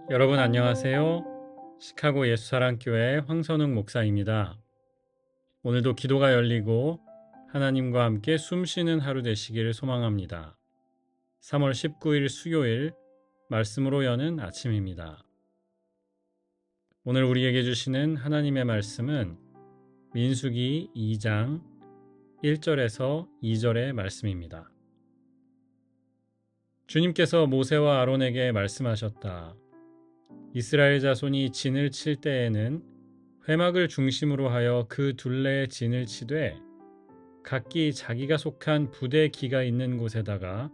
여러분 안녕하세요. 시카고 예수사랑교회 황선웅 목사입니다. 오늘도 기도가 열리고 하나님과 함께 숨쉬는 하루 되시기를 소망합니다. 3월 19일 수요일 말씀으로 여는 아침입니다. 오늘 우리에게 주시는 하나님의 말씀은 민수기 2장 1절에서 2절의 말씀입니다. 주님께서 모세와 아론에게 말씀하셨다. 이스라엘 자손이 진을 칠 때에는 회막을 중심으로 하여 그 둘레에 진을 치되 각기 자기가 속한 부대 기가 있는 곳에다가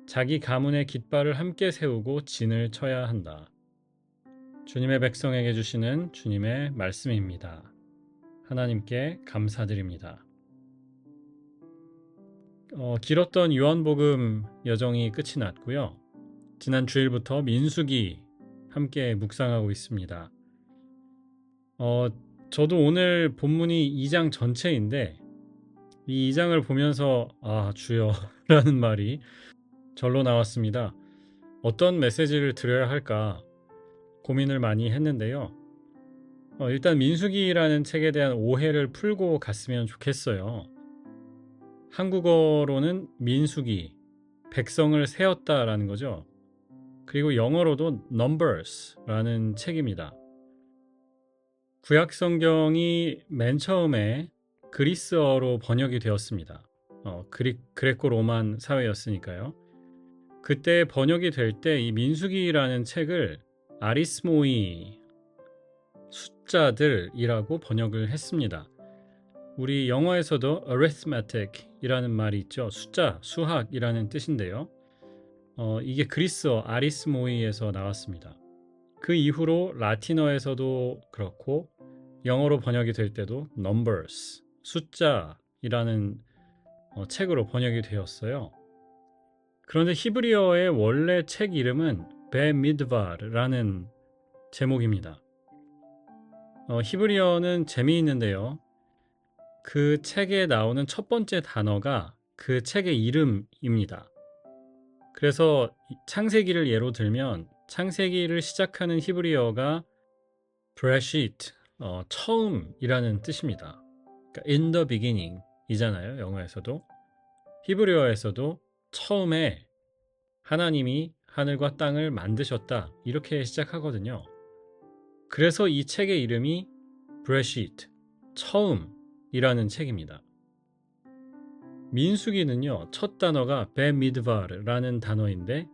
자기 가문의 깃발을 함께 세우고 진을 쳐야 한다. 주님의 백성에게 주시는 주님의 말씀입니다. 하나님께 감사드립니다. 길었던 요한복음 여정이 끝이 났고요. 지난 주일부터 민수기 함께 묵상하고 있습니다. 저도 오늘 본문이 2장 전체인데 이 2장을 보면서 주여 라는 말이 절로 나왔습니다. 어떤 메시지를 드려야 할까 고민을 많이 했는데요. 일단 민수기라는 책에 대한 오해를 풀고 갔으면 좋겠어요. 한국어로는 민수기, 백성을 세었다라는 거죠. 그리고 영어로도 Numbers라는 책입니다. 구약 성경이 맨 처음에 그리스어로 번역이 되었습니다. 그레코 로만 사회였으니까요. 그때 번역이 될 때 이 민수기라는 책을 아리스모이, 숫자들이라고 번역을 했습니다. 우리 영어에서도 arithmetic이라는 말이 있죠. 숫자, 수학이라는 뜻인데요. 이게 그리스어 아리스모이에서 나왔습니다. 그 이후로 라틴어에서도 그렇고 영어로 번역이 될 때도 numbers, 숫자이라는 책으로 번역이 되었어요. 그런데 히브리어의 원래 책 이름은 베미드바르라는 제목입니다. 히브리어는 재미있는데요. 그 책에 나오는 첫 번째 단어가 그 책의 이름입니다. 그래서 창세기를 예로 들면 창세기를 시작하는 히브리어가 브레시트, 처음이라는 뜻입니다. 그러니까 in the beginning 이잖아요. 영어에서도. 히브리어에서도 처음에 하나님이 하늘과 땅을 만드셨다 이렇게 시작하거든요. 그래서 이 책의 이름이 브레시트, 처음이라는 책입니다. 민수기는요, 첫 단어가 베미드바르라는 단어인데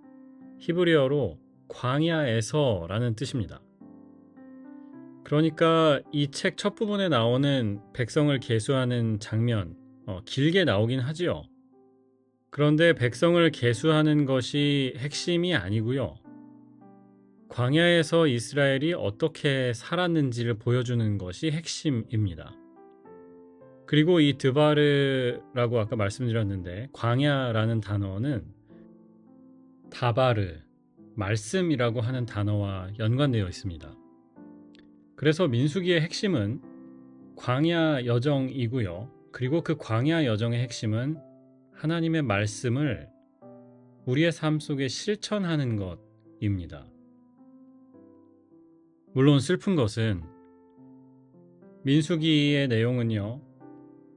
히브리어로 광야에서라는 뜻입니다. 그러니까 이 책 첫 부분에 나오는 백성을 계수하는 장면 길게 나오긴 하지요. 그런데 백성을 계수하는 것이 핵심이 아니고요. 광야에서 이스라엘이 어떻게 살았는지를 보여주는 것이 핵심입니다. 그리고 이 드바르라고 아까 말씀드렸는데 광야라는 단어는 다바르, 말씀이라고 하는 단어와 연관되어 있습니다. 그래서 민수기의 핵심은 광야 여정이고요. 그리고 그 광야 여정의 핵심은 하나님의 말씀을 우리의 삶 속에 실천하는 것입니다. 물론 슬픈 것은 민수기의 내용은요.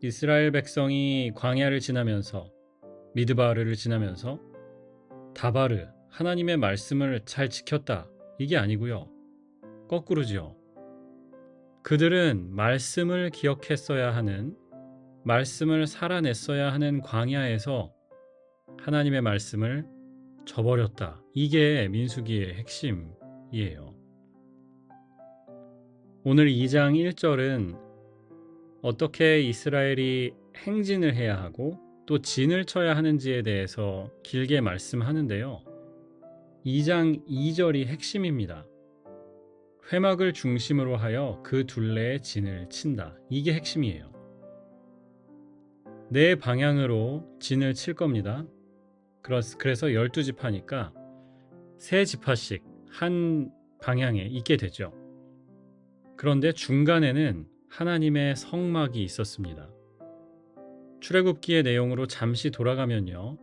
이스라엘 백성이 광야를 지나면서 미드바르를 지나면서 다바르, 하나님의 말씀을 잘 지켰다. 이게 아니고요. 거꾸로지요. 그들은 말씀을 기억했어야 하는, 말씀을 살아냈어야 하는 광야에서 하나님의 말씀을 저버렸다. 이게 민수기의 핵심이에요. 오늘 2장 1절은 어떻게 이스라엘이 행진을 해야 하고 또 진을 쳐야 하는지에 대해서 길게 말씀하는데요. 2장 2절이 핵심입니다. 회막을 중심으로 하여 그 둘레에 진을 친다. 이게 핵심이에요. 네 방향으로 진을 칠 겁니다. 그래서 12지파니까 3지파씩 한 방향에 있게 되죠. 그런데 중간에는 하나님의 성막이 있었습니다. 출애굽기의 내용으로 잠시 돌아가면요.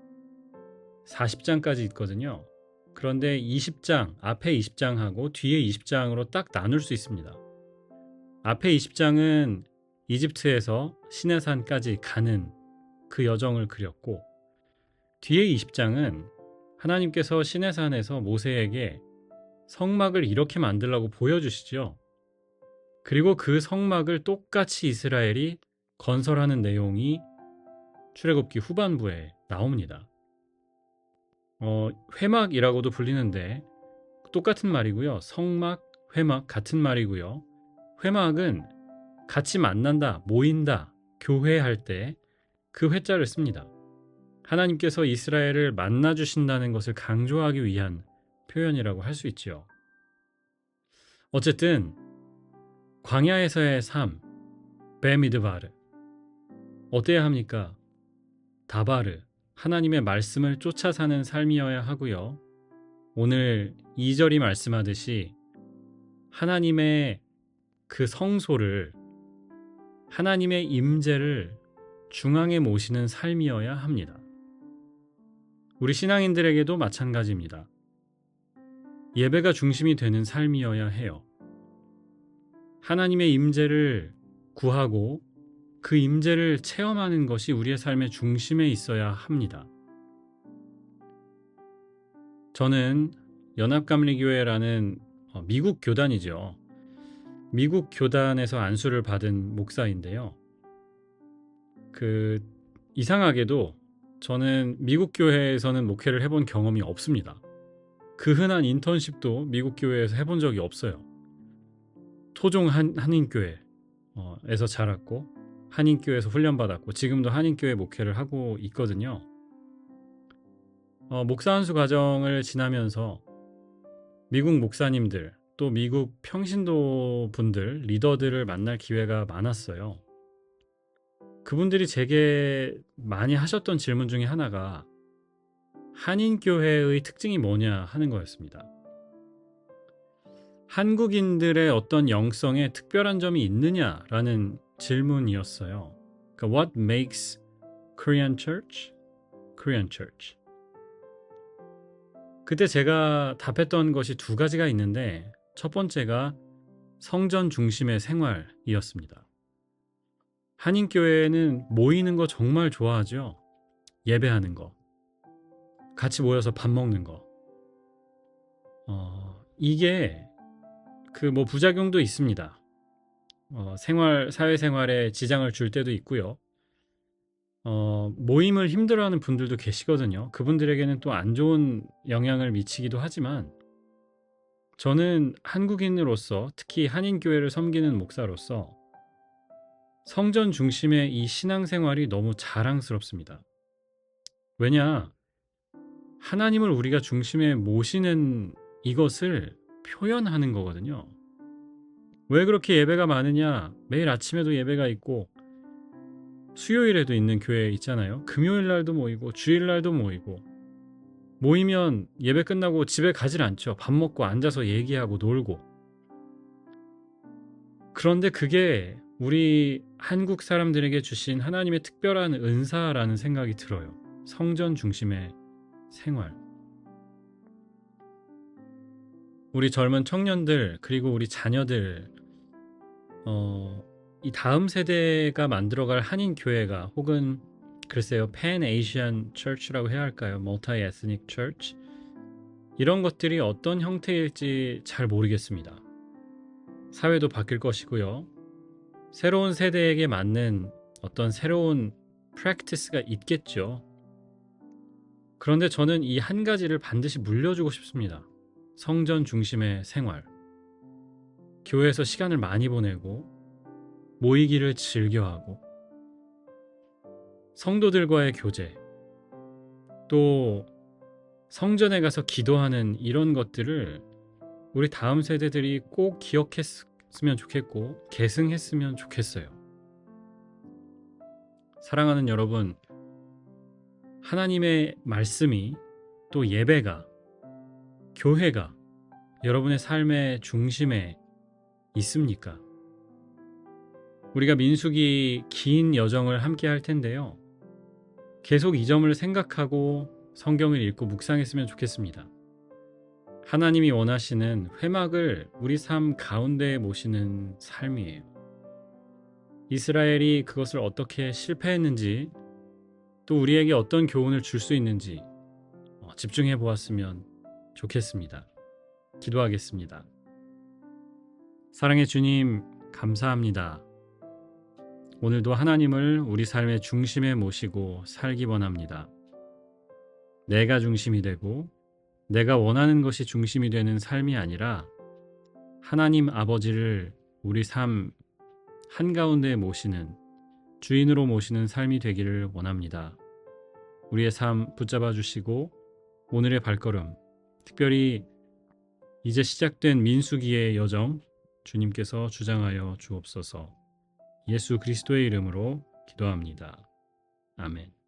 40장까지 있거든요. 그런데 20장, 앞에 20장하고 뒤에 20장으로 딱 나눌 수 있습니다. 앞에 20장은 이집트에서 시내산까지 가는 그 여정을 그렸고, 뒤에 20장은 하나님께서 시내산에서 모세에게 성막을 이렇게 만들라고 보여주시죠. 그리고 그 성막을 똑같이 이스라엘이 건설하는 내용이 출애굽기 후반부에 나옵니다. 회막이라고도 불리는데 똑같은 말이고요. 성막, 회막 같은 말이고요. 회막은 같이 만난다, 모인다, 교회할 때 그 회자를 씁니다. 하나님께서 이스라엘을 만나주신다는 것을 강조하기 위한 표현이라고 할 수 있죠. 어쨌든 광야에서의 삶, 베미드바르 어때야 합니까? 다바르, 하나님의 말씀을 쫓아 사는 삶이어야 하고요. 오늘 2절이 말씀하듯이 하나님의 그 성소를, 하나님의 임재를 중앙에 모시는 삶이어야 합니다. 우리 신앙인들에게도 마찬가지입니다. 예배가 중심이 되는 삶이어야 해요. 하나님의 임재를 구하고 그 임재를 체험하는 것이 우리의 삶의 중심에 있어야 합니다. 저는 연합감리교회라는 미국 교단이죠. 미국 교단에서 안수를 받은 목사인데요. 이상하게도 저는 미국 교회에서는 목회를 해본 경험이 없습니다. 그 흔한 인턴십도 미국 교회에서 해본 적이 없어요. 토종 한인교회에서 자랐고 한인교회에서 훈련받았고 지금도 한인교회 목회를 하고 있거든요. 목사 안수 과정을 지나면서 미국 목사님들 또 미국 평신도 분들, 리더들을 만날 기회가 많았어요. 그분들이 제게 많이 하셨던 질문 중에 하나가 한인교회의 특징이 뭐냐 하는 거였습니다. 한국인들의 어떤 영성에 특별한 점이 있느냐라는 질문이었어요. 그러니까 What makes Korean Church? Korean Church. 그때 제가 답했던 것이 두 가지가 있는데 첫 번째가 성전 중심의 생활이었습니다. 한인교회는 모이는 거 정말 좋아하죠. 예배하는 거, 같이 모여서 밥 먹는 거. 이게 부작용도 있습니다. 사회생활에 지장을 줄 때도 있고요. 모임을 힘들어하는 분들도 계시거든요. 그분들에게는 또 안 좋은 영향을 미치기도 하지만 저는 한국인으로서 특히 한인교회를 섬기는 목사로서 성전 중심의 이 신앙생활이 너무 자랑스럽습니다. 왜냐? 하나님을 우리가 중심에 모시는 이것을 표현하는 거거든요. 왜 그렇게 예배가 많으냐? 매일 아침에도 예배가 있고 수요일에도 있는 교회 있잖아요. 금요일 날도 모이고 주일 날도 모이고 모이면 예배 끝나고 집에 가질 않죠. 밥 먹고 앉아서 얘기하고 놀고. 그런데 그게 우리 한국 사람들에게 주신 하나님의 특별한 은사라는 생각이 들어요. 성전 중심의 생활. 우리 젊은 청년들 그리고 우리 자녀들 이 다음 세대가 만들어갈 한인 교회가 혹은 글쎄요 Pan Asian Church라고 해야 할까요? Multi Ethnic Church 이런 것들이 어떤 형태일지 잘 모르겠습니다. 사회도 바뀔 것이고요. 새로운 세대에게 맞는 어떤 새로운 프랙티스가 있겠죠. 그런데 저는 이 한 가지를 반드시 물려주고 싶습니다. 성전 중심의 생활. 교회에서 시간을 많이 보내고 모이기를 즐겨하고 성도들과의 교제 또 성전에 가서 기도하는 이런 것들을 우리 다음 세대들이 꼭 기억했으면 좋겠고 계승했으면 좋겠어요. 사랑하는 여러분, 하나님의 말씀이 또 예배가 교회가 여러분의 삶의 중심에 있습니까? 우리가 민수기 긴 여정을 함께 할 텐데요. 계속 이 점을 생각하고 성경을 읽고 묵상했으면 좋겠습니다. 하나님이 원하시는 회막을 우리 삶 가운데에 모시는 삶이에요. 이스라엘이 그것을 어떻게 실패했는지, 또 우리에게 어떤 교훈을 줄 수 있는지 집중해 보았으면 좋겠습니다. 기도하겠습니다. 사랑의 주님, 감사합니다. 오늘도 하나님을 우리 삶의 중심에 모시고 살기 원합니다. 내가 중심이 되고 내가 원하는 것이 중심이 되는 삶이 아니라 하나님 아버지를 우리 삶 한가운데에 모시는, 주인으로 모시는 삶이 되기를 원합니다. 우리의 삶 붙잡아 주시고 오늘의 발걸음, 특별히 이제 시작된 민수기의 여정 주님께서 주장하여 주옵소서. 예수 그리스도의 이름으로 기도합니다. 아멘.